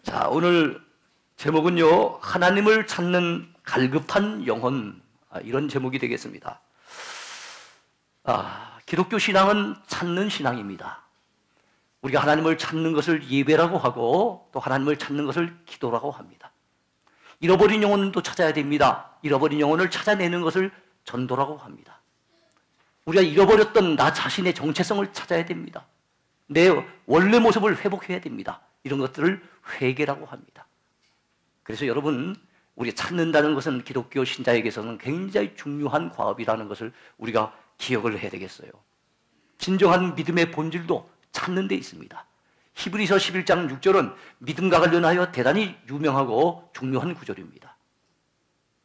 자, 오늘 제목은요, 하나님을 찾는 갈급한 영혼, 이런 제목이 되겠습니다. 기독교 신앙은 찾는 신앙입니다. 우리가 하나님을 찾는 것을 예배라고 하고 또 하나님을 찾는 것을 기도라고 합니다. 잃어버린 영혼도 찾아야 됩니다. 잃어버린 영혼을 찾아내는 것을 전도라고 합니다. 우리가 잃어버렸던 나 자신의 정체성을 찾아야 됩니다. 내 원래 모습을 회복해야 됩니다. 이런 것들을 회개라고 합니다. 그래서 여러분, 우리가 찾는다는 것은 기독교 신자에게서는 굉장히 중요한 과업이라는 것을 우리가 기억을 해야 되겠어요. 진정한 믿음의 본질도 찾는 데 있습니다. 히브리서 11장 6절은 믿음과 관련하여 대단히 유명하고 중요한 구절입니다.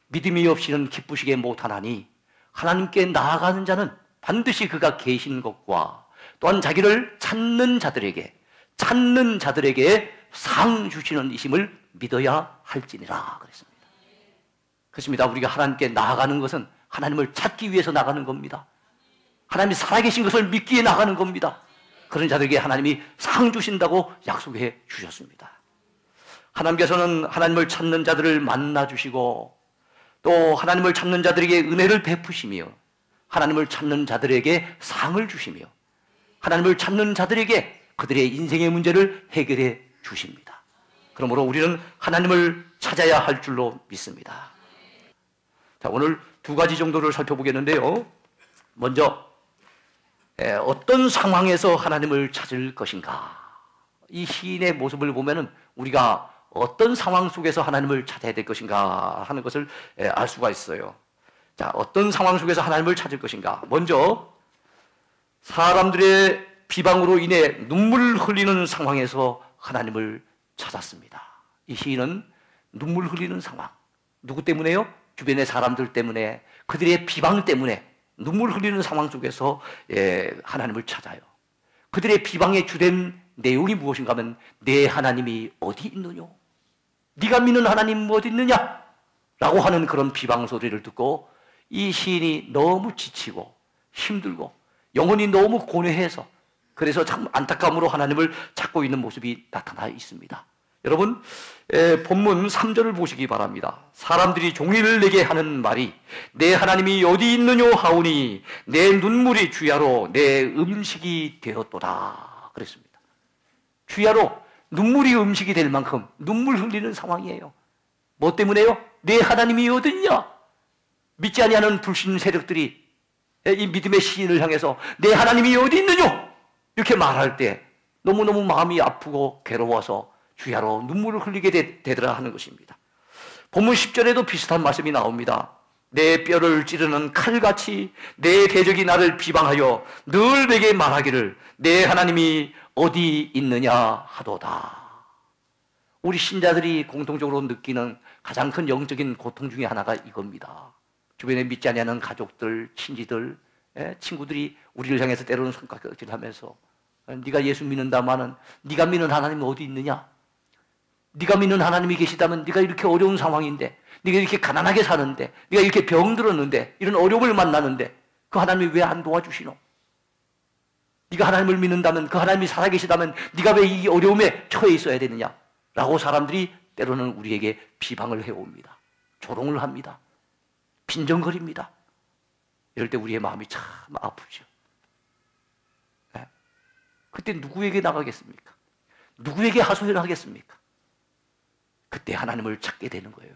믿음이 없이는 기쁘시게 못하나니 하나님께 나아가는 자는 반드시 그가 계신 것과 또한 자기를 찾는 자들에게 상 주시는 이심을 믿어야 할지니라 그랬습니다. 그렇습니다. 우리가 하나님께 나아가는 것은 하나님을 찾기 위해서 나가는 겁니다. 하나님이 살아계신 것을 믿기 위해 나가는 겁니다. 그런 자들에게 하나님이 상 주신다고 약속해 주셨습니다. 하나님께서는 하나님을 찾는 자들을 만나주시고 또 하나님을 찾는 자들에게 은혜를 베푸시며 하나님을 찾는 자들에게 상을 주시며 하나님을 찾는 자들에게 그들의 인생의 문제를 해결해 주십니다. 그러므로 우리는 하나님을 찾아야 할 줄로 믿습니다. 자, 오늘 두 가지 정도를 살펴보겠는데요. 먼저 어떤 상황에서 하나님을 찾을 것인가? 이 시인의 모습을 보면은 우리가 어떤 상황 속에서 하나님을 찾아야 될 것인가 하는 것을 알 수가 있어요. 자, 어떤 상황 속에서 하나님을 찾을 것인가? 먼저 사람들의 비방으로 인해 눈물 흘리는 상황에서 하나님을 찾았습니다. 이 시인은 눈물 흘리는 상황, 누구 때문에요? 주변의 사람들 때문에, 그들의 비방 때문에 눈물 흘리는 상황 속에서 하나님을 찾아요. 그들의 비방의 주된 내용이 무엇인가 하면 내 하나님이 어디 있느냐? 네가 믿는 하나님 어디 있느냐? 라고 하는 그런 비방 소리를 듣고 이 시인이 너무 지치고 힘들고 영혼이 너무 고뇌해서 그래서 참 안타까움으로 하나님을 찾고 있는 모습이 나타나 있습니다. 여러분, 본문 3절을 보시기 바랍니다. 사람들이 종일 내게 하는 말이 내 하나님이 어디 있느냐 하오니 내 눈물이 주야로 내 음식이 되었도다 그랬습니다. 주야로 눈물이 음식이 될 만큼 눈물 흘리는 상황이에요. 뭐 때문에요? 내 하나님이 어디 있냐? 믿지 아니하는 불신 세력들이 이 믿음의 시인을 향해서 내 하나님이 어디 있느냐? 이렇게 말할 때 너무너무 마음이 아프고 괴로워서 주야로 눈물을 흘리게 되더라 하는 것입니다. 본문 10절에도 비슷한 말씀이 나옵니다. 내 뼈를 찌르는 칼같이 내 대적이 나를 비방하여 늘 내게 말하기를 내 하나님이 어디 있느냐 하도다. 우리 신자들이 공통적으로 느끼는 가장 큰 영적인 고통 중에 하나가 이겁니다. 주변에 믿지 않는 가족들, 친지들, 친구들이 우리를 향해서 때로는 손가락질하면서 네가 예수 믿는다마는 네가 믿는 하나님이 어디 있느냐? 네가 믿는 하나님이 계시다면 네가 이렇게 어려운 상황인데, 네가 이렇게 가난하게 사는데, 네가 이렇게 병들었는데, 이런 어려움을 만나는데 그 하나님이 왜 안 도와주시노? 네가 하나님을 믿는다면, 그 하나님이 살아계시다면 네가 왜 이 어려움에 처해 있어야 되느냐? 라고 사람들이 때로는 우리에게 비방을 해옵니다. 조롱을 합니다. 빈정거립니다. 이럴 때 우리의 마음이 참 아프죠. 네? 그때 누구에게 나가겠습니까? 누구에게 하소연을 하겠습니까? 그때 하나님을 찾게 되는 거예요.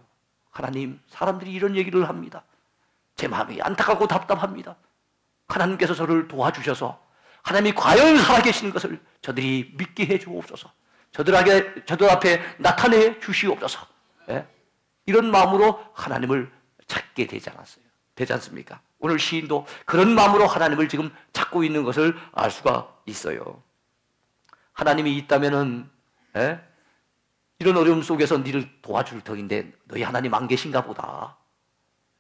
하나님, 사람들이 이런 얘기를 합니다. 제 마음이 안타깝고 답답합니다. 하나님께서 저를 도와주셔서 하나님이 과연 살아계신 것을 저들이 믿게 해 주옵소서. 저들 앞에 나타내 주시옵소서. 예? 이런 마음으로 하나님을 찾게 되지 않습니까? 오늘 시인도 그런 마음으로 하나님을 지금 찾고 있는 것을 알 수가 있어요. 하나님이 있다면은, 이런 어려움 속에서 너를 도와줄 터인데 너희 하나님 안 계신가 보다.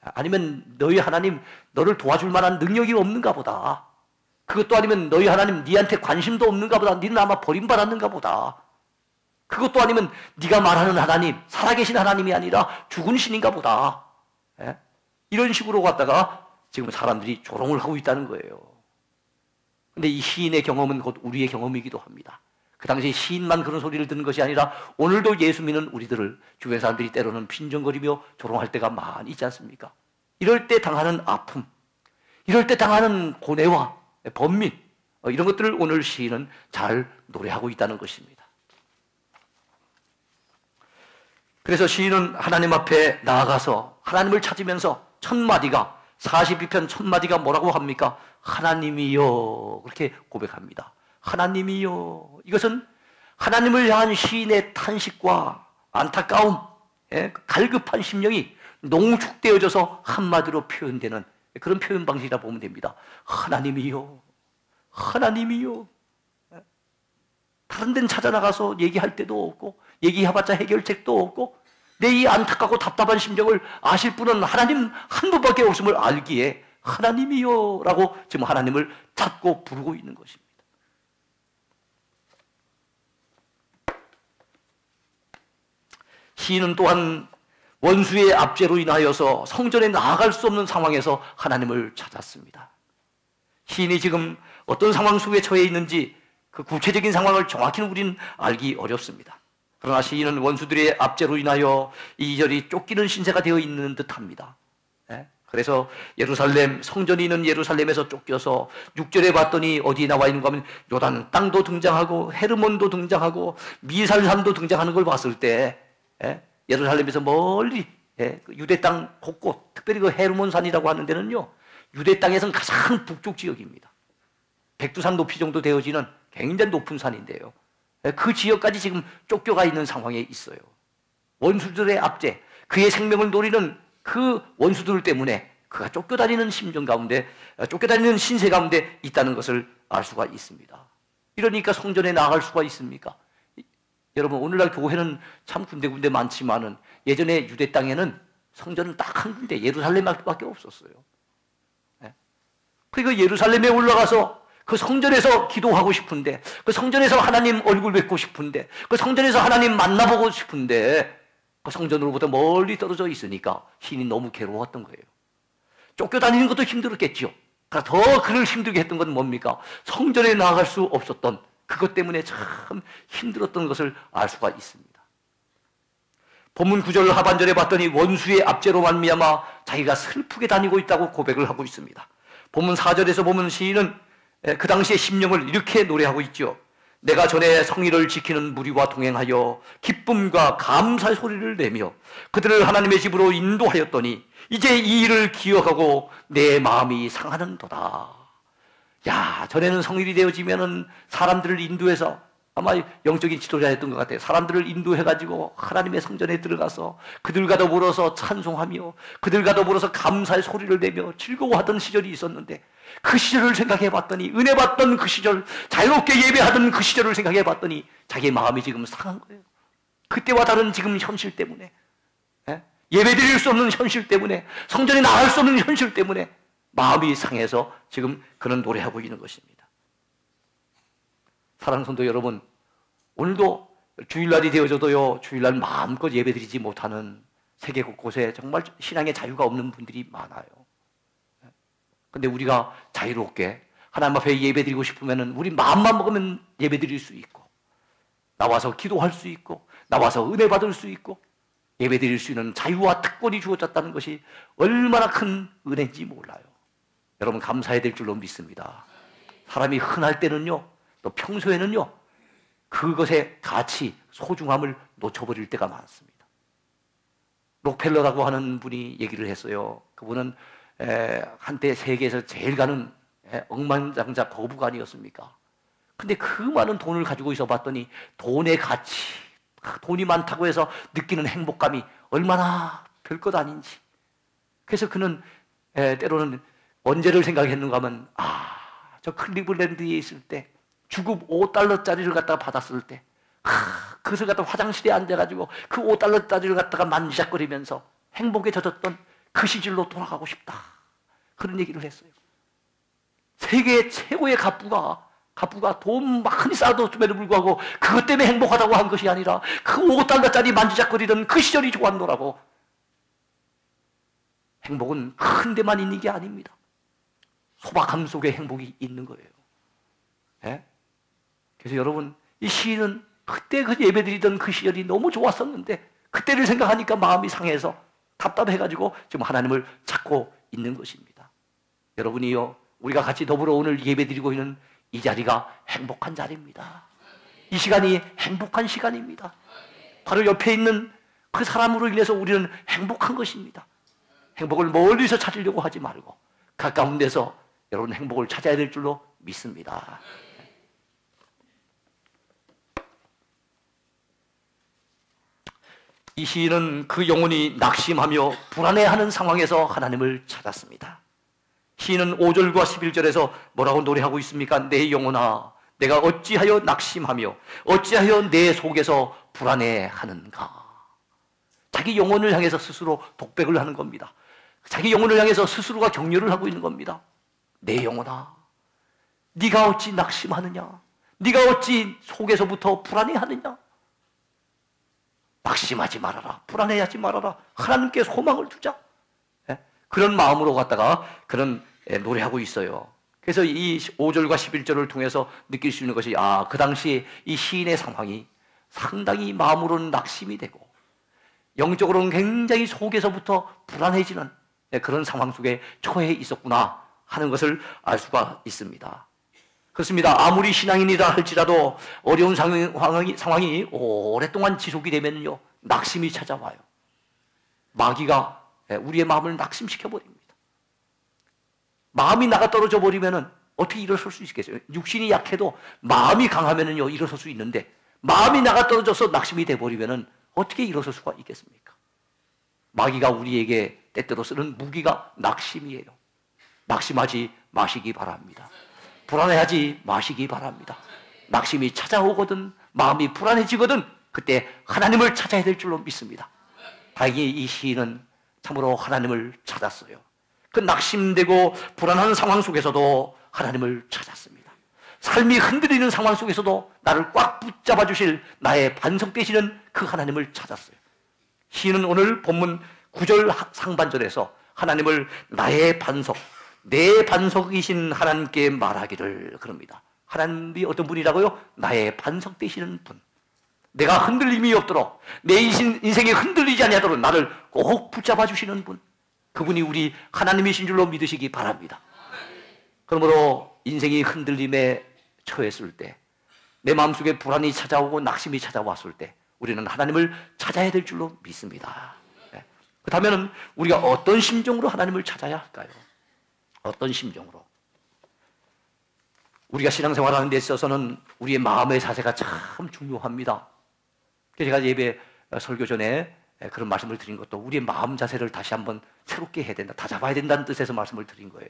아니면 너희 하나님 너를 도와줄 만한 능력이 없는가 보다. 그것도 아니면 너희 하나님 니한테 관심도 없는가 보다. 니는 아마 버림받았는가 보다. 그것도 아니면 네가 말하는 하나님, 살아계신 하나님이 아니라 죽은 신인가 보다. 예? 이런 식으로 갖다가 지금 사람들이 조롱을 하고 있다는 거예요. 근데 이 시인의 경험은 곧 우리의 경험이기도 합니다. 그 당시 시인만 그런 소리를 듣는 것이 아니라 오늘도 예수 믿는 우리들을 주변 사람들이 때로는 빈정거리며 조롱할 때가 많이 있지 않습니까? 이럴 때 당하는 아픔, 이럴 때 당하는 고뇌와 번민, 이런 것들을 오늘 시인은 잘 노래하고 있다는 것입니다. 그래서 시인은 하나님 앞에 나아가서 하나님을 찾으면서 첫 마디가 42편 첫 마디가 뭐라고 합니까? 하나님이여, 그렇게 고백합니다. 하나님이여. 이것은 하나님을 향한 시인의 탄식과 안타까움, 갈급한 심령이 농축되어져서 한마디로 표현되는 그런 표현 방식이라 보면 됩니다. 하나님이여, 하나님이여. 다른 데는 찾아나가서 얘기할 때도 없고 얘기해봤자 해결책도 없고 내 이 안타깝고 답답한 심정을 아실 분은 하나님 한 분밖에 없음을 알기에 하나님이여 라고 지금 하나님을 찾고 부르고 있는 것입니다. 시인은 또한 원수의 압제로 인하여서 성전에 나아갈 수 없는 상황에서 하나님을 찾았습니다. 시인이 지금 어떤 상황 속에 처해 있는지 그 구체적인 상황을 정확히는 우리는 알기 어렵습니다. 그러나 시인은 원수들의 압제로 인하여 이리저리 쫓기는 신세가 되어 있는 듯합니다. 그래서 예루살렘, 성전이 있는 예루살렘에서 쫓겨서 6절에 봤더니 어디에 나와 있는가 하면 요단 땅도 등장하고 헤르몬도 등장하고 미살산도 등장하는 걸 봤을 때 예루살렘에서 멀리 유대 땅 곳곳, 특별히 그 헤르몬산이라고 하는 데는요, 유대 땅에서는 가장 북쪽 지역입니다. 백두산 높이 정도 되어지는 굉장히 높은 산인데요. 그 지역까지 지금 쫓겨가 있는 상황에 있어요. 원수들의 압제, 그의 생명을 노리는 그 원수들 때문에 그가 쫓겨다니는 심정 가운데, 쫓겨다니는 신세 가운데 있다는 것을 알 수가 있습니다. 이러니까 성전에 나아갈 수가 있습니까? 여러분, 오늘날 교회는 참 군데군데 많지만은 예전에 유대 땅에는 성전은 딱 한 군데 예루살렘밖에 없었어요. 그리고 예루살렘에 올라가서 그 성전에서 기도하고 싶은데, 그 성전에서 하나님 얼굴 뵙고 싶은데, 그 성전에서 하나님 만나보고 싶은데 그 성전으로부터 멀리 떨어져 있으니까 시인이 너무 괴로웠던 거예요. 쫓겨다니는 것도 힘들었겠죠. 더 그를 힘들게 했던 건 뭡니까? 성전에 나아갈 수 없었던 그것 때문에 참 힘들었던 것을 알 수가 있습니다. 본문 9절 하반절에 봤더니 원수의 압제로 말미암아 자기가 슬프게 다니고 있다고 고백을 하고 있습니다. 본문 4절에서 보면 시인은 그 당시의 심령을 이렇게 노래하고 있죠. 내가 전에 성의를 지키는 무리와 동행하여 기쁨과 감사의 소리를 내며 그들을 하나님의 집으로 인도하였더니 이제 이 일을 기억하고 내 마음이 상하는도다. 야, 전에는 성일이 되어지면은 사람들을 인도해서, 아마 영적인 지도자였던 것 같아요. 사람들을 인도해가지고 하나님의 성전에 들어가서 그들과 더불어서 찬송하며 그들과 더불어서 감사의 소리를 내며 즐거워하던 시절이 있었는데, 그 시절을 생각해 봤더니, 은혜 받던 그 시절, 자유롭게 예배하던 그 시절을 생각해 봤더니 자기의 마음이 지금 상한 거예요. 그때와 다른 지금 현실 때문에, 예배 드릴 수 없는 현실 때문에, 성전에 나갈 수 없는 현실 때문에 마음이 상해서 지금 그는 노래하고 있는 것입니다. 사랑하는 성도 여러분, 오늘도 주일날이 되어져도요, 주일날 마음껏 예배드리지 못하는 세계 곳곳에 정말 신앙의 자유가 없는 분들이 많아요. 근데 우리가 자유롭게 하나님 앞에 예배드리고 싶으면 우리 마음만 먹으면 예배드릴 수 있고, 나와서 기도할 수 있고, 나와서 은혜 받을 수 있고, 예배드릴 수 있는 자유와 특권이 주어졌다는 것이 얼마나 큰 은혜인지 몰라요. 여러분, 감사해야 될 줄로 믿습니다. 사람이 흔할 때는요, 또 평소에는요, 그것의 가치, 소중함을 놓쳐버릴 때가 많습니다. 록펠러라고 하는 분이 얘기를 했어요. 그분은 한때 세계에서 제일 가는 억만장자 거부가 아니었습니까? 근데 그 많은 돈을 가지고 있어 봤더니 돈의 가치, 돈이 많다고 해서 느끼는 행복감이 얼마나 별것 아닌지. 그래서 그는 때로는 언제를 생각했는가 하면, 저 클리블랜드에 있을 때 주급 5달러짜리를 갖다가 받았을 때, 그것을 갖다가 화장실에 앉아가지고 그 5달러짜리를 갖다가 만지작거리면서 행복에 젖었던 그 시절로 돌아가고 싶다. 그런 얘기를 했어요. 세계 최고의 갑부가 돈 많이 쌓아뒀음에도 불구하고 그것 때문에 행복하다고 한 것이 아니라 그 5달러짜리 만지작거리던 그 시절이 좋았노라고. 행복은 큰 데만 있는 게 아닙니다. 소박함 속에 행복이 있는 거예요. 예? 그래서 여러분, 이 시인은 그때 그 예배드리던 그 시절이 너무 좋았었는데 그때를 생각하니까 마음이 상해서 답답해가지고 지금 하나님을 찾고 있는 것입니다. 여러분이요, 우리가 같이 더불어 오늘 예배드리고 있는 이 자리가 행복한 자리입니다. 이 시간이 행복한 시간입니다. 바로 옆에 있는 그 사람으로 인해서 우리는 행복한 것입니다. 행복을 멀리서 찾으려고 하지 말고 가까운 데서 여러분 행복을 찾아야 될 줄로 믿습니다. 이 시인은 그 영혼이 낙심하며 불안해하는 상황에서 하나님을 찾았습니다. 시인은 5절과 11절에서 뭐라고 노래하고 있습니까? 내 영혼아, 내가 어찌하여 낙심하며 어찌하여 내 속에서 불안해하는가. 자기 영혼을 향해서 스스로 독백을 하는 겁니다. 자기 영혼을 향해서 스스로가 격려를 하고 있는 겁니다. 내 영혼아, 네가 어찌 낙심하느냐? 네가 어찌 속에서부터 불안해하느냐? 낙심하지 말아라. 불안해하지 말아라. 하나님께 소망을 두자. 그런 마음으로 갖다가 그런 노래하고 있어요. 그래서 이 5절과 11절을 통해서 느낄 수 있는 것이 그 당시에 이 시인의 상황이 상당히 마음으로는 낙심이 되고 영적으로는 굉장히 속에서부터 불안해지는 그런 상황 속에 처해 있었구나 하는 것을 알 수가 있습니다. 그렇습니다. 아무리 신앙인이라 할지라도 어려운 상황이 오랫동안 지속이 되면요, 낙심이 찾아와요. 마귀가 우리의 마음을 낙심시켜 버립니다. 마음이 나가 떨어져 버리면은 어떻게 일어설 수 있겠어요? 육신이 약해도 마음이 강하면은요 일어설 수 있는데 마음이 나가 떨어져서 낙심이 돼 버리면은 어떻게 일어설 수가 있겠습니까? 마귀가 우리에게 때때로 쓰는 무기가 낙심이에요. 낙심하지 마시기 바랍니다. 불안해하지 마시기 바랍니다. 낙심이 찾아오거든, 마음이 불안해지거든 그때 하나님을 찾아야 될 줄로 믿습니다. 다행히 이 시인은 참으로 하나님을 찾았어요. 그 낙심되고 불안한 상황 속에서도 하나님을 찾았습니다. 삶이 흔들리는 상황 속에서도 나를 꽉 붙잡아 주실 나의 반석 되시는 그 하나님을 찾았어요. 시인은 오늘 본문 9절 상반절에서 하나님을 나의 반석, 내 반석이신 하나님께 말하기를 그럽니다. 하나님이 어떤 분이라고요? 나의 반석 되시는 분. 내가 흔들림이 없도록, 내 인생이 흔들리지 아니하도록 나를 꼭 붙잡아 주시는 분. 그분이 우리 하나님이신 줄로 믿으시기 바랍니다. 그러므로 인생이 흔들림에 처했을 때, 내 마음속에 불안이 찾아오고 낙심이 찾아왔을 때 우리는 하나님을 찾아야 될 줄로 믿습니다. 그렇다면 우리가 어떤 심정으로 하나님을 찾아야 할까요? 어떤 심정으로? 우리가 신앙생활하는 데 있어서는 우리의 마음의 자세가 참 중요합니다. 제가 예배 설교 전에 그런 말씀을 드린 것도 우리의 마음 자세를 다시 한번 새롭게 해야 된다, 다 잡아야 된다는 뜻에서 말씀을 드린 거예요.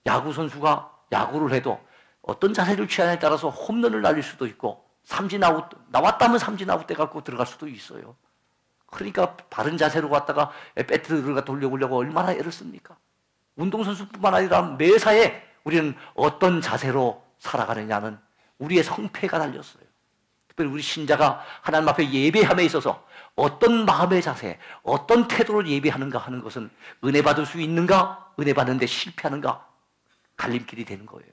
야구 선수가 야구를 해도 어떤 자세를 취하냐에 따라서 홈런을 날릴 수도 있고 삼진 아웃, 나왔다 하면 삼진 아웃 돼 갖고 들어갈 수도 있어요. 그러니까 바른 자세로 갔다가 배트를 돌려보려고 얼마나 애를 씁니까? 운동선수뿐만 아니라 매사에 우리는 어떤 자세로 살아가느냐는 우리의 성패가 달렸어요. 특별히 우리 신자가 하나님 앞에 예배함에 있어서 어떤 마음의 자세, 어떤 태도로 예배하는가 하는 것은 은혜 받을 수 있는가, 은혜 받는데 실패하는가 갈림길이 되는 거예요.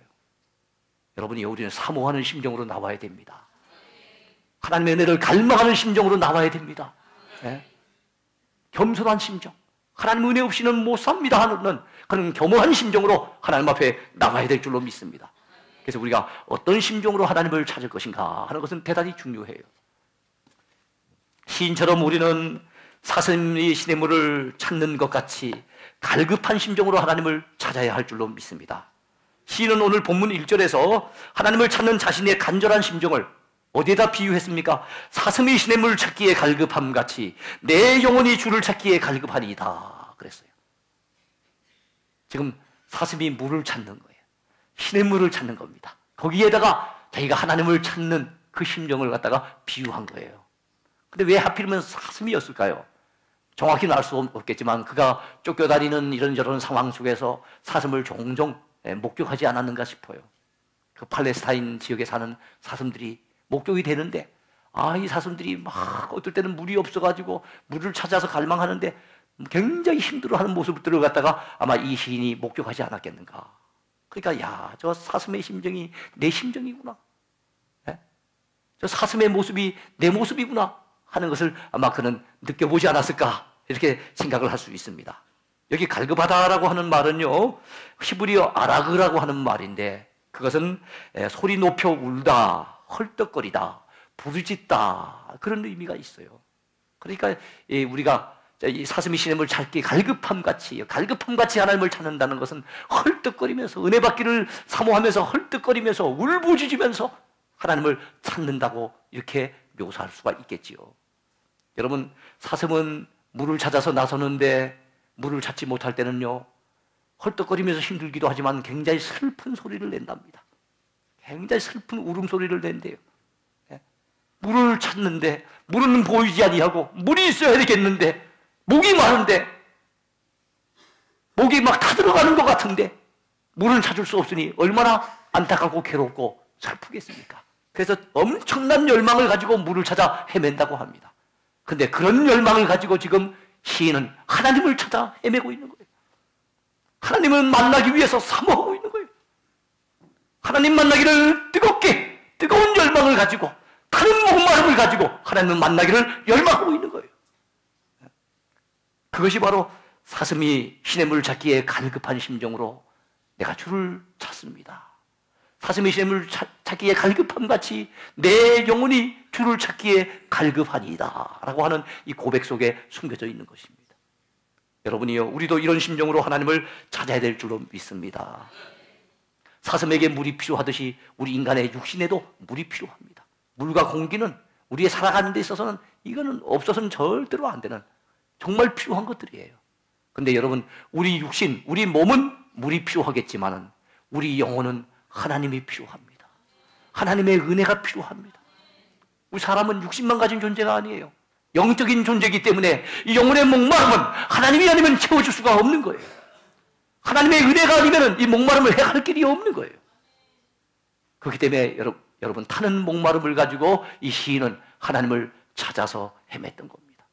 여러분이 우리는 사모하는 심정으로 나와야 됩니다. 하나님의 은혜를 갈망하는 심정으로 나와야 됩니다. 네? 겸손한 심정, 하나님 은혜 없이는 못 삽니다 하는 그런 겸허한 심정으로 하나님 앞에 나가야 될 줄로 믿습니다. 그래서 우리가 어떤 심정으로 하나님을 찾을 것인가 하는 것은 대단히 중요해요. 시인처럼 우리는 사슴이 시냇물을 찾는 것 같이 갈급한 심정으로 하나님을 찾아야 할 줄로 믿습니다. 시인은 오늘 본문 1절에서 하나님을 찾는 자신의 간절한 심정을 어디에다 비유했습니까? 사슴이 시냇물을 찾기에 갈급함 같이 내 영혼이 주를 찾기에 갈급하리이다 그랬어요. 지금 사슴이 물을 찾는 거예요. 시냇물을 찾는 겁니다. 거기에다가 자기가 하나님을 찾는 그 심정을 갖다가 비유한 거예요. 근데 왜 하필이면 사슴이었을까요? 정확히는 알 수 없겠지만 그가 쫓겨다니는 이런저런 상황 속에서 사슴을 종종 목격하지 않았는가 싶어요. 그 팔레스타인 지역에 사는 사슴들이 목격이 되는데 이 사슴들이 막 어떨 때는 물이 없어가지고 물을 찾아서 갈망하는데 굉장히 힘들어하는 모습들을 갖다가 아마 이 시인이 목격하지 않았겠는가. 그러니까 저 사슴의 심정이 내 심정이구나. 저 사슴의 모습이 내 모습이구나 하는 것을 아마 그는 느껴보지 않았을까 이렇게 생각을 할 수 있습니다. 여기 갈급하다라고 하는 말은요 히브리어 아라그라고 하는 말인데 그것은 소리 높여 울다, 헐떡거리다, 부르짖다 그런 의미가 있어요. 그러니까 우리가 이 사슴이 시냇을 찾기 갈급함같이 하나님을 찾는다는 것은 헐떡거리면서 은혜 받기를 사모하면서 헐떡거리면서 울부짖으면서 하나님을 찾는다고 이렇게 묘사할 수가 있겠지요. 여러분, 사슴은 물을 찾아서 나서는데 물을 찾지 못할 때는요 헐떡거리면서 힘들기도 하지만 굉장히 슬픈 소리를 낸답니다. 굉장히 슬픈 울음소리를 낸대요. 물을 찾는데 물은 보이지 아니하고 물이 있어야 되겠는데 목이 마른데 목이 막 타들어가는 것 같은데 물은 찾을 수 없으니 얼마나 안타깝고 괴롭고 슬프겠습니까? 그래서 엄청난 열망을 가지고 물을 찾아 헤맨다고 합니다. 근데 그런 열망을 가지고 지금 시인은 하나님을 찾아 헤매고 있는 거예요. 하나님을 만나기 위해서 사모하고 있는 거예요. 하나님 만나기를 뜨거운 열망을 가지고 타는 목마름을 가지고 하나님을 만나기를 열망하고 있는 거예요. 그것이 바로 사슴이 시냇물을 찾기에 갈급한 심정으로 내가 주를 찾습니다. 사슴이 시냇물을 찾기에 갈급함같이 내 영혼이 주를 찾기에 갈급하니이다 라고 하는 이 고백 속에 숨겨져 있는 것입니다. 여러분이요, 우리도 이런 심정으로 하나님을 찾아야 될 줄로 믿습니다. 사슴에게 물이 필요하듯이 우리 인간의 육신에도 물이 필요합니다. 물과 공기는 우리의 살아가는 데 있어서는 이거는 없어서는 절대로 안 되는 정말 필요한 것들이에요. 근데 여러분, 우리 육신, 우리 몸은 물이 필요하겠지만 우리 영혼은 하나님이 필요합니다. 하나님의 은혜가 필요합니다. 우리 사람은 육신만 가진 존재가 아니에요. 영적인 존재이기 때문에 이 영혼의 목마름은 하나님이 아니면 채워줄 수가 없는 거예요. 하나님의 은혜가 아니면 이 목마름을 해갈 길이 없는 거예요. 그렇기 때문에 여러분 타는 목마름을 가지고 이 시인은 하나님을 찾아서 헤맸던 겁니다.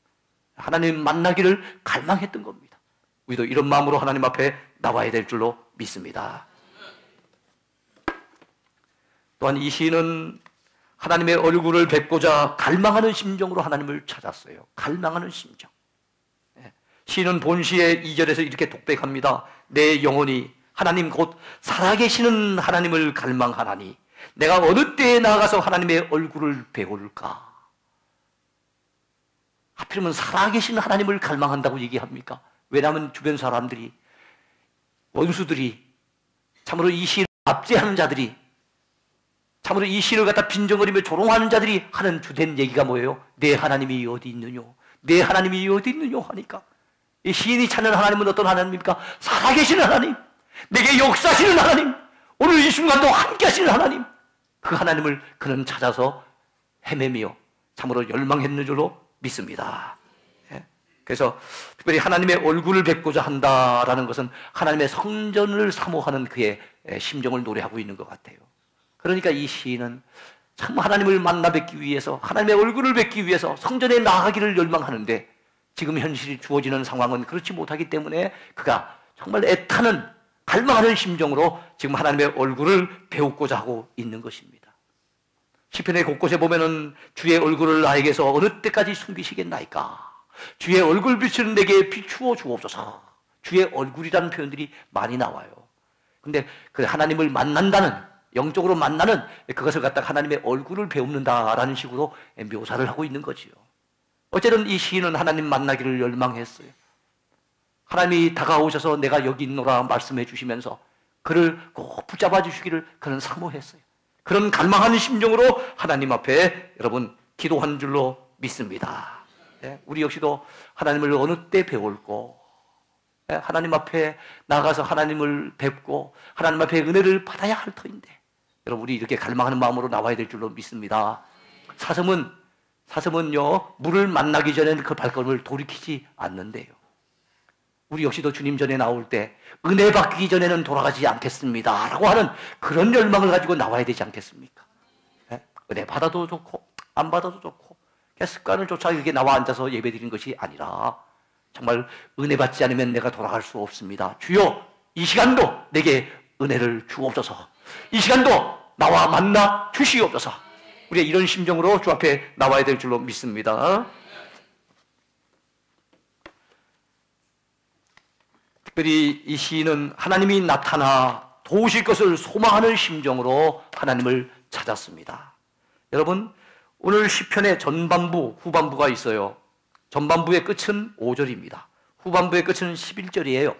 하나님 만나기를 갈망했던 겁니다. 우리도 이런 마음으로 하나님 앞에 나와야 될 줄로 믿습니다. 또한 이 시인은 하나님의 얼굴을 뵙고자 갈망하는 심정으로 하나님을 찾았어요. 갈망하는 심정. 시인은 본시의 2절에서 이렇게 독백합니다. 내 영혼이 하나님 곧 살아계시는 하나님을 갈망하나니 내가 어느 때에 나아가서 하나님의 얼굴을 배울까? 하필이면 살아계신 하나님을 갈망한다고 얘기합니까? 왜냐하면 주변 사람들이, 원수들이, 참으로 이 시를 압제하는 자들이, 참으로 이 시를 갖다 빈정거리며 조롱하는 자들이 하는 주된 얘기가 뭐예요? 내 하나님이 어디 있느뇨? 내 하나님이 어디 있느뇨? 하니까 이 시인이 찾는 하나님은 어떤 하나님입니까? 살아계시는 하나님, 내게 역사하시는 하나님, 오늘 이 순간도 함께 하시는 하나님, 그 하나님을 그는 찾아서 헤매며 참으로 열망했는 줄로 믿습니다. 그래서 특별히 하나님의 얼굴을 뵙고자 한다라는 것은 하나님의 성전을 사모하는 그의 심정을 노래하고 있는 것 같아요. 그러니까 이 시인은 참 하나님을 만나 뵙기 위해서, 하나님의 얼굴을 뵙기 위해서 성전에 나가기를 열망하는데 지금 현실이 주어지는 상황은 그렇지 못하기 때문에 그가 정말 애타는 갈망하는 심정으로 지금 하나님의 얼굴을 배우고자 하고 있는 것입니다. 시편의 곳곳에 보면은 주의 얼굴을 나에게서 어느 때까지 숨기시겠나이까? 주의 얼굴 빛을 내게 비추어 주옵소서. 주의 얼굴이라는 표현들이 많이 나와요. 근데 그 하나님을 만난다는, 영적으로 만나는 그것을 갖다가 하나님의 얼굴을 배우는다라는 식으로 묘사를 하고 있는 거지요. 어쨌든 이 시인은 하나님 만나기를 열망했어요. 하나님이 다가오셔서 내가 여기 있노라 말씀해 주시면서 그를 꼭 붙잡아 주시기를 그는 사모했어요. 그런 갈망하는 심정으로 하나님 앞에 여러분 기도한 줄로 믿습니다. 우리 역시도 하나님을 어느 때 배울고 하나님 앞에 나가서 하나님을 뵙고 하나님 앞에 은혜를 받아야 할 터인데 여러분 우리 이렇게 갈망하는 마음으로 나와야 될 줄로 믿습니다. 사슴은 사슴은요, 물을 만나기 전에는 그 발걸음을 돌이키지 않는데요. 우리 역시도 주님 전에 나올 때 은혜 받기 전에는 돌아가지 않겠습니다 라고 하는 그런 열망을 가지고 나와야 되지 않겠습니까? 네? 은혜 받아도 좋고 안 받아도 좋고 그냥 습관을 쫓아 이렇게 나와 앉아서 예배드리는 것이 아니라 정말 은혜 받지 않으면 내가 돌아갈 수 없습니다. 주여, 이 시간도 내게 은혜를 주옵소서. 이 시간도 나와 만나 주시옵소서. 우리가 이런 심정으로 주 앞에 나와야 될 줄로 믿습니다. 특별히 이 시인은 하나님이 나타나 도우실 것을 소망하는 심정으로 하나님을 찾았습니다. 여러분, 오늘 시편의 전반부, 후반부가 있어요. 전반부의 끝은 5절입니다. 후반부의 끝은 11절이에요.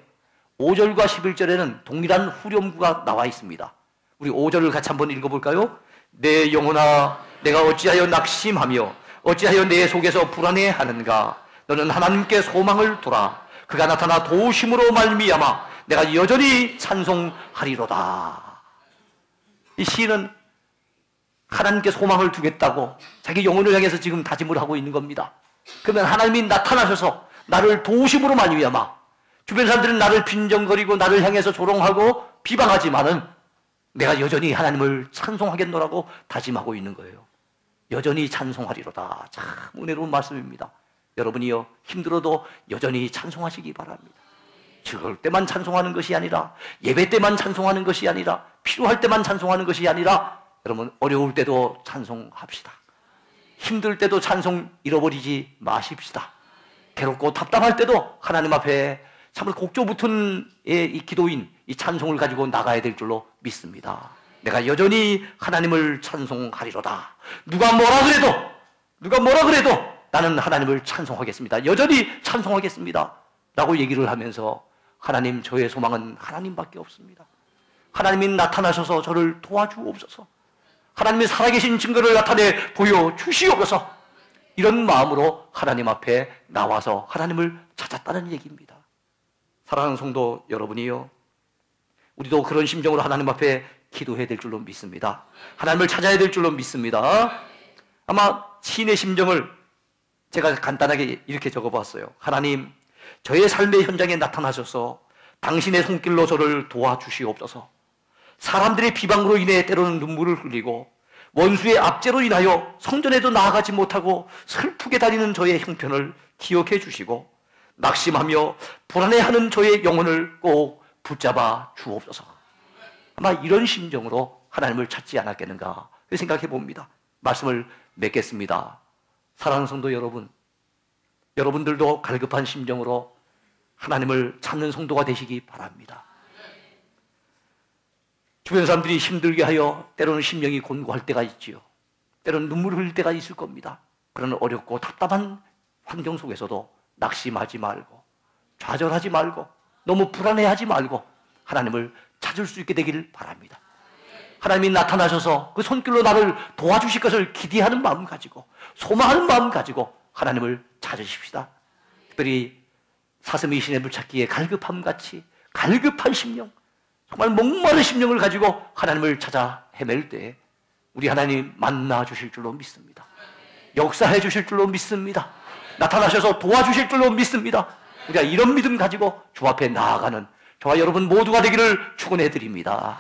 5절과 11절에는 동일한 후렴구가 나와 있습니다. 우리 5절을 같이 한번 읽어볼까요? 내 영혼아, 내가 어찌하여 낙심하며 어찌하여 내 속에서 불안해하는가? 너는 하나님께 소망을 두라. 그가 나타나 도우심으로 말미암아 내가 여전히 찬송하리로다. 이 시인은 하나님께 소망을 두겠다고 자기 영혼을 향해서 지금 다짐을 하고 있는 겁니다. 그러면 하나님이 나타나셔서 나를 도우심으로 말미암아, 주변 사람들은 나를 빈정거리고 나를 향해서 조롱하고 비방하지만은 내가 여전히 하나님을 찬송하겠노라고 다짐하고 있는 거예요. 여전히 찬송하리로다. 참 은혜로운 말씀입니다. 여러분이요, 힘들어도 여전히 찬송하시기 바랍니다. 즐거울 때만 찬송하는 것이 아니라, 예배 때만 찬송하는 것이 아니라, 필요할 때만 찬송하는 것이 아니라, 여러분 어려울 때도 찬송합시다. 힘들 때도 찬송 잃어버리지 마십시다. 괴롭고 답답할 때도 하나님 앞에 참으로 곡조 붙은 이 기도인, 이 찬송을 가지고 나가야 될 줄로 믿습니다. 내가 여전히 하나님을 찬송하리로다. 누가 뭐라 그래도 나는 하나님을 찬송하겠습니다. 여전히 찬송하겠습니다 라고 얘기를 하면서, 하나님, 저의 소망은 하나님밖에 없습니다. 하나님이 나타나셔서 저를 도와주옵소서. 하나님의 살아계신 증거를 나타내 보여주시옵소서. 이런 마음으로 하나님 앞에 나와서 하나님을 찾았다는 얘기입니다. 사랑하는 성도 여러분이요, 우리도 그런 심정으로 하나님 앞에 기도해야 될 줄로 믿습니다. 하나님을 찾아야 될 줄로 믿습니다. 아마 시인의 심정을 제가 간단하게 이렇게 적어봤어요. 하나님, 저의 삶의 현장에 나타나셔서 당신의 손길로 저를 도와주시옵소서. 사람들의 비방으로 인해 때로는 눈물을 흘리고 원수의 압제로 인하여 성전에도 나아가지 못하고 슬프게 다니는 저의 형편을 기억해 주시고, 낙심하며 불안해하는 저의 영혼을 꼭 붙잡아 주옵소서. 아마 이런 심정으로 하나님을 찾지 않았겠는가 생각해 봅니다. 말씀을 맺겠습니다. 사랑하는 성도 여러분, 여러분들도 갈급한 심정으로 하나님을 찾는 성도가 되시기 바랍니다. 주변 사람들이 힘들게 하여 때로는 심령이 곤고할 때가 있지요. 때로는 눈물을 흘릴 때가 있을 겁니다. 그런 어렵고 답답한 환경 속에서도 낙심하지 말고, 좌절하지 말고, 너무 불안해하지 말고 하나님을 찾을 수 있게 되기를 바랍니다. 하나님이 나타나셔서 그 손길로 나를 도와주실 것을 기대하는 마음 가지고, 소망하는 마음 가지고 하나님을 찾으십시다. 특별히 사슴이 시냇물 찾기에 갈급함같이 갈급한 심령, 정말 목마른 심령을 가지고 하나님을 찾아 헤맬 때 우리 하나님 만나 주실 줄로 믿습니다. 역사해 주실 줄로 믿습니다. 나타나셔서 도와주실 줄로 믿습니다. 우리가 이런 믿음 가지고 주 앞에 나아가는 저와 여러분 모두가 되기를 축원해 드립니다.